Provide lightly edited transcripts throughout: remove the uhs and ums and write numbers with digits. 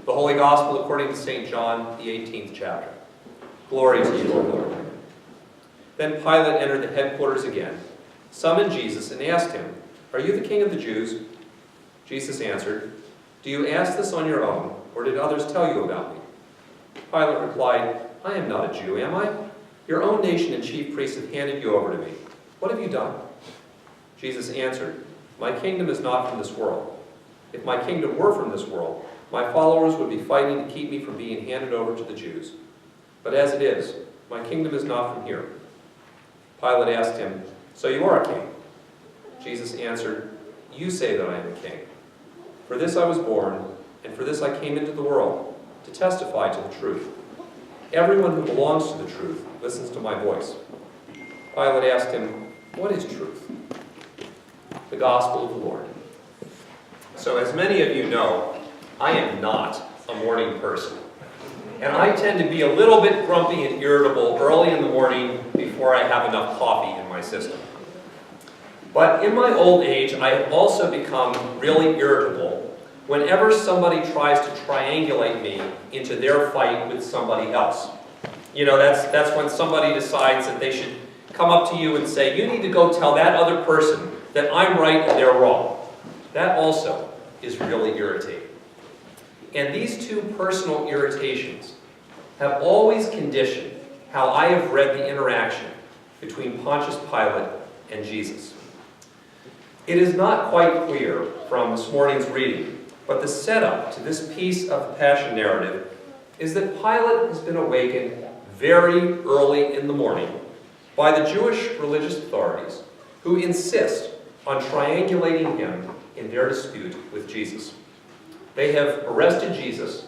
The Holy Gospel according to St. John, the 18th chapter. Glory to you, O Lord. Then Pilate entered the headquarters again, summoned Jesus, and asked him, "Are you the king of the Jews?" Jesus answered, "Do you ask this on your own, or did others tell you about me?" Pilate replied, "I am not a Jew, am I? Your own nation and chief priests have handed you over to me. What have you done?" Jesus answered, "My kingdom is not from this world. If my kingdom were from this world, my followers would be fighting to keep me from being handed over to the Jews. But as it is, my kingdom is not from here." Pilate asked him, "So you are a king?" Jesus answered, "You say that I am a king. For this I was born, and for this I came into the world, to testify to the truth. Everyone who belongs to the truth listens to my voice." Pilate asked him, "What is truth?" The Gospel of the Lord. So as many of you know, I am not a morning person. And I tend to be a little bit grumpy and irritable early in the morning before I have enough coffee in my system. But in my old age, I have also become really irritable whenever somebody tries to triangulate me into their fight with somebody else. You know, that's when somebody decides that they should come up to you and say, "You need to go tell that other person that I'm right and they're wrong." That also is really irritating. And these two personal irritations have always conditioned how I have read the interaction between Pontius Pilate and Jesus. It is not quite clear from this morning's reading, but the setup to this piece of the Passion narrative is that Pilate has been awakened very early in the morning by the Jewish religious authorities who insist on triangulating him in their dispute with Jesus. They have arrested Jesus,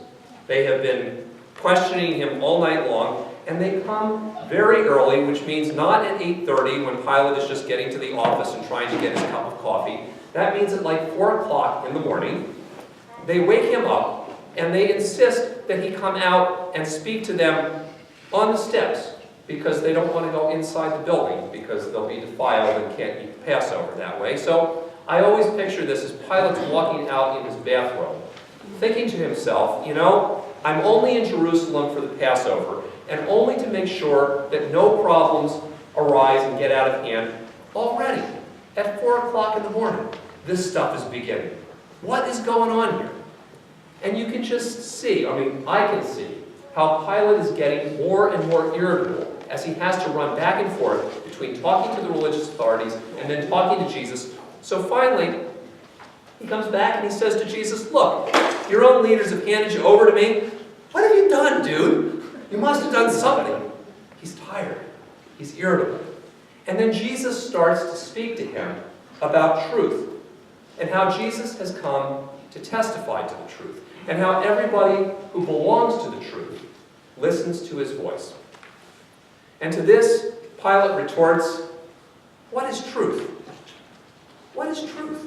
they have been questioning him all night long, and they come very early, which means not at 8:30 when Pilate is just getting to the office and trying to get his cup of coffee. That means at like 4 o'clock in the morning. They wake him up, and they insist that he come out and speak to them on the steps, because they don't want to go inside the building, because they'll be defiled and can't eat the Passover that way. So I always picture this as Pilate's walking out in his bathrobe, thinking to himself, you know, I'm only in Jerusalem for the Passover, and only to make sure that no problems arise and get out of hand. Already, at 4 o'clock in the morning, this stuff is beginning. What is going on here? And you can just see, I can see, how Pilate is getting more and more irritable as he has to run back and forth between talking to the religious authorities and then talking to Jesus. So finally, he comes back and he says to Jesus, "Look, your own leaders have handed you over to me. What have you done, dude? You must have done something." He's tired. He's irritable. And then Jesus starts to speak to him about truth and how Jesus has come to testify to the truth and how everybody who belongs to the truth listens to his voice. And to this, Pilate retorts, "What is truth? What is truth?"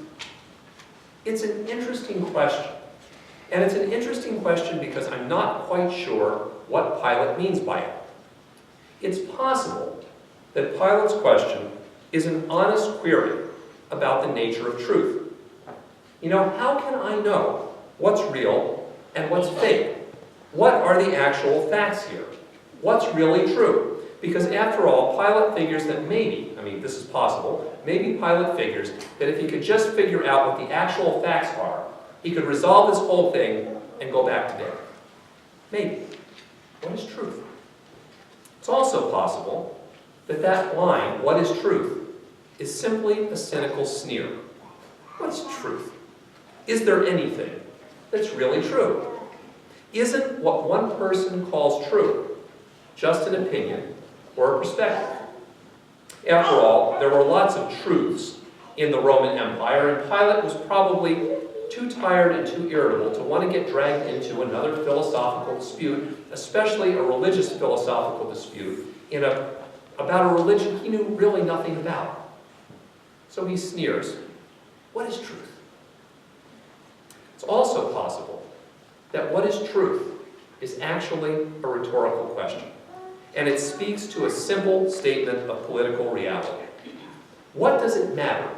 It's an interesting question. And it's an interesting question because I'm not quite sure what Pilate means by it. It's possible that Pilate's question is an honest query about the nature of truth. You know, how can I know what's real and what's fake? What are the actual facts here? What's really true? Because after all, Pilate figures that maybe, this is possible, maybe Pilate figures that if he could just figure out what the actual facts are, he could resolve this whole thing and go back to bed. Maybe. What is truth? It's also possible that that line, "What is truth?" is simply a cynical sneer. What's truth? Is there anything that's really true? Isn't what one person calls true just an opinion or a perspective? After all, there were lots of truths in the Roman Empire, and Pilate was probably too tired and too irritable to want to get dragged into another philosophical dispute, especially a religious philosophical dispute, about a religion he knew really nothing about. So he sneers, "What is truth?" It's also possible that what is truth is actually a rhetorical question, and it speaks to a simple statement of political reality. What does it matter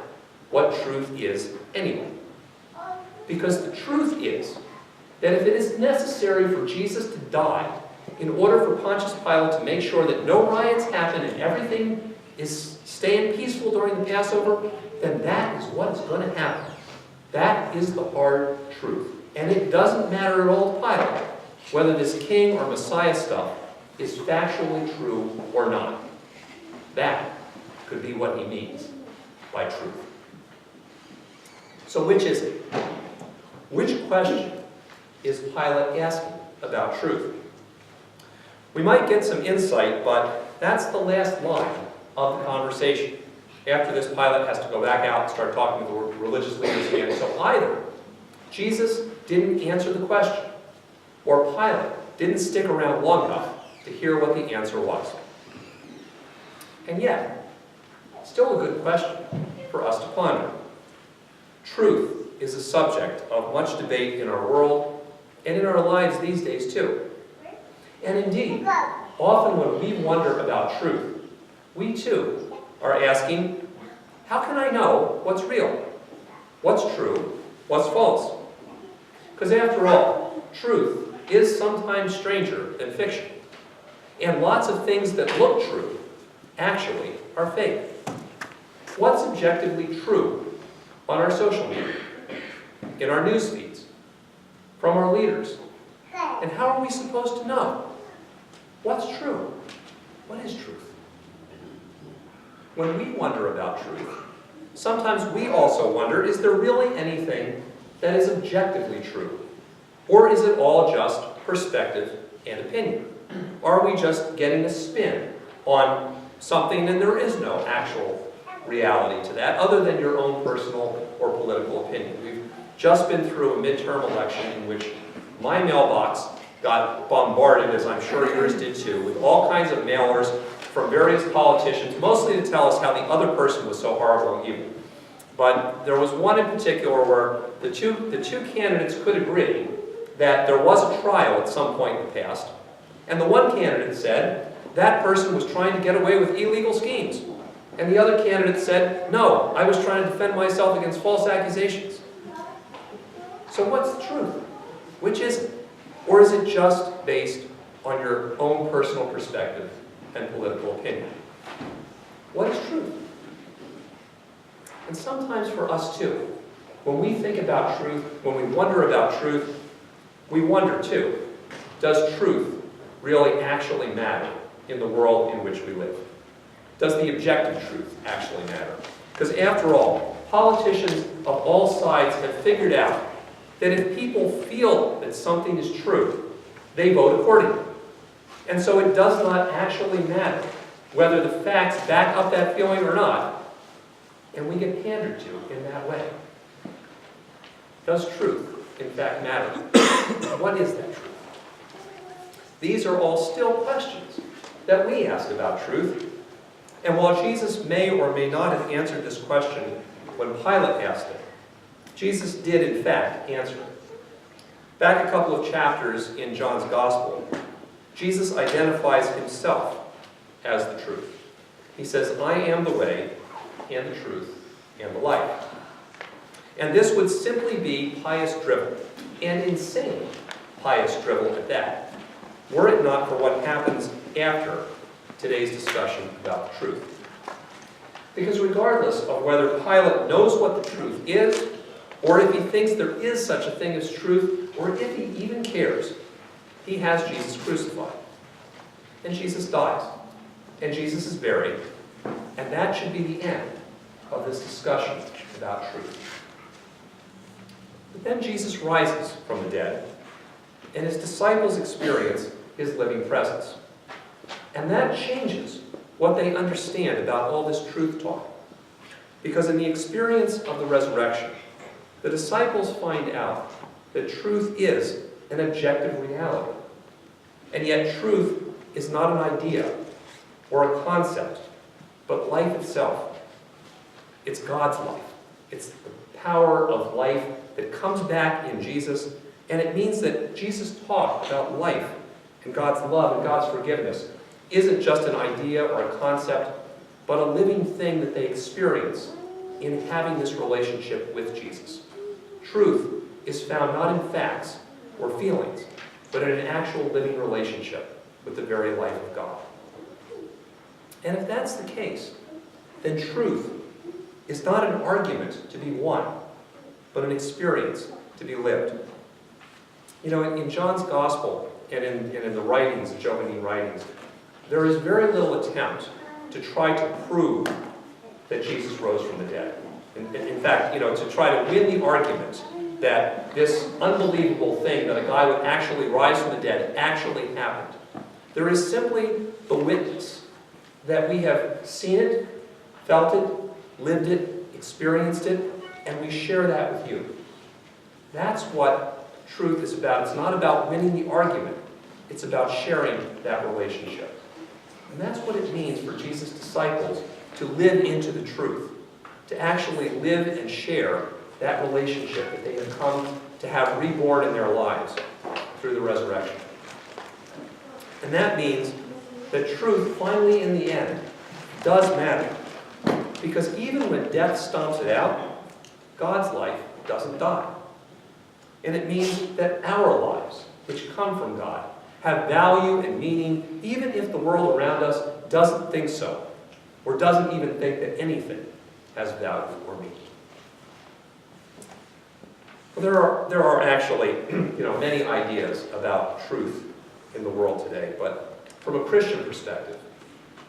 what truth is anyway? Because the truth is that if it is necessary for Jesus to die in order for Pontius Pilate to make sure that no riots happen and everything is staying peaceful during the Passover, then that is what is going to happen. That is the hard truth. And it doesn't matter at all to Pilate whether this king or Messiah stuff is factually true or not. That could be what he means by truth. So which is it? Which question is Pilate asking about truth? We might get some insight, but that's the last line of the conversation. After this, Pilate has to go back out and start talking to the religious leaders again. So either Jesus didn't answer the question, or Pilate didn't stick around long enough to hear what the answer was. And yet, still a good question for us to ponder. Truth is a subject of much debate in our world and in our lives these days too. And indeed, often when we wonder about truth, we too are asking, how can I know what's real? What's true? What's false? Because after all, truth is sometimes stranger than fiction. And lots of things that look true actually are fake. What's objectively true on our social media, in our news feeds, from our leaders? And how are we supposed to know? What's true? What is truth? When we wonder about truth, sometimes we also wonder, is there really anything that is objectively true? Or is it all just perspective and opinion? Are we just getting a spin on something and there is no actual reality to that other than your own personal or political opinion? We've just been through a midterm election in which my mailbox got bombarded, as I'm sure yours did too, with all kinds of mailers from various politicians, mostly to tell us how the other person was so horrible and evil. But there was one in particular where the two candidates could agree that there was a trial at some point in the past, and the one candidate said that person was trying to get away with illegal schemes. And the other candidate said, no, I was trying to defend myself against false accusations. So what's the truth? Which is it? Or is it just based on your own personal perspective and political opinion? What is truth? And sometimes for us too, when we think about truth, when we wonder about truth, we wonder too, does truth really actually matter in the world in which we live? Does the objective truth actually matter? Because after all, politicians of all sides have figured out that if people feel that something is true, they vote accordingly. And so it does not actually matter whether the facts back up that feeling or not, and we get pandered to in that way. Does truth, in fact, matter? What is that truth? These are all still questions that we ask about truth. And while Jesus may or may not have answered this question when Pilate asked it, Jesus did, in fact, answer it. Back a couple of chapters in John's Gospel, Jesus identifies himself as the truth. He says, I am the way, and the truth, and the life. And this would simply be pious drivel, and insane pious drivel at that, were it not for what happens after today's discussion about the truth. Because regardless of whether Pilate knows what the truth is, or if he thinks there is such a thing as truth, or if he even cares, he has Jesus crucified. And Jesus dies. And Jesus is buried. And that should be the end of this discussion about truth. But then Jesus rises from the dead, and his disciples experience his living presence. And that changes what they understand about all this truth talk. Because in the experience of the resurrection, the disciples find out that truth is an objective reality. And yet truth is not an idea or a concept, but life itself. It's God's life. It's the power of life that comes back in Jesus, and it means that Jesus' talk about life and God's love and God's forgiveness isn't just an idea or a concept, but a living thing that they experience in having this relationship with Jesus. Truth is found not in facts, or feelings, but in an actual living relationship with the very life of God. And if that's the case, then truth is not an argument to be won, but an experience to be lived. You know, in John's Gospel and in the writings, the Johannine writings, there is very little attempt to try to prove that Jesus rose from the dead. In fact, you know, to try to win the argument that this unbelievable thing, that a guy would actually rise from the dead, actually happened. There is simply the witness that we have seen it, felt it, lived it, experienced it, and we share that with you. That's what truth is about. It's not about winning the argument. It's about sharing that relationship. And that's what it means for Jesus' disciples to live into the truth, to actually live and share that relationship that they have come to have reborn in their lives through the resurrection. And that means that truth, finally in the end, does matter. Because even when death stomps it out, God's life doesn't die. And it means that our lives, which come from God, have value and meaning, even if the world around us doesn't think so, or doesn't even think that anything has value or meaning. Well, there are actually many ideas about truth in the world today, but from a Christian perspective,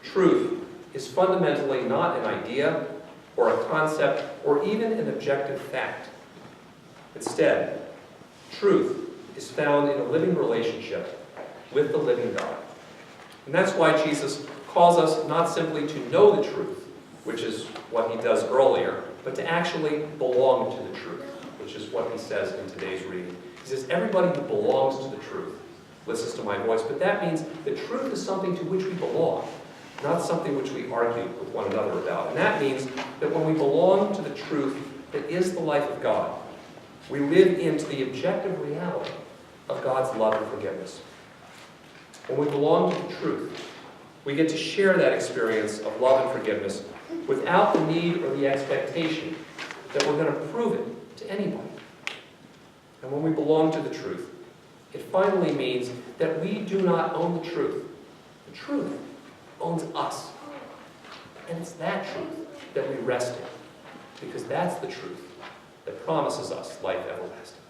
truth is fundamentally not an idea or a concept or even an objective fact. Instead, truth is found in a living relationship with the living God. And that's why Jesus calls us not simply to know the truth, which is what he does earlier, but to actually belong to the truth, which is what he says in today's reading. He says, everybody who belongs to the truth listens to my voice, but that means that truth is something to which we belong, not something which we argue with one another about. And that means that when we belong to the truth that is the life of God, we live into the objective reality of God's love and forgiveness. When we belong to the truth, we get to share that experience of love and forgiveness without the need or the expectation that we're going to prove it to anybody. And when we belong to the truth, it finally means that we do not own the truth. The truth owns us. And it's that truth that we rest in, because that's the truth that promises us life everlasting.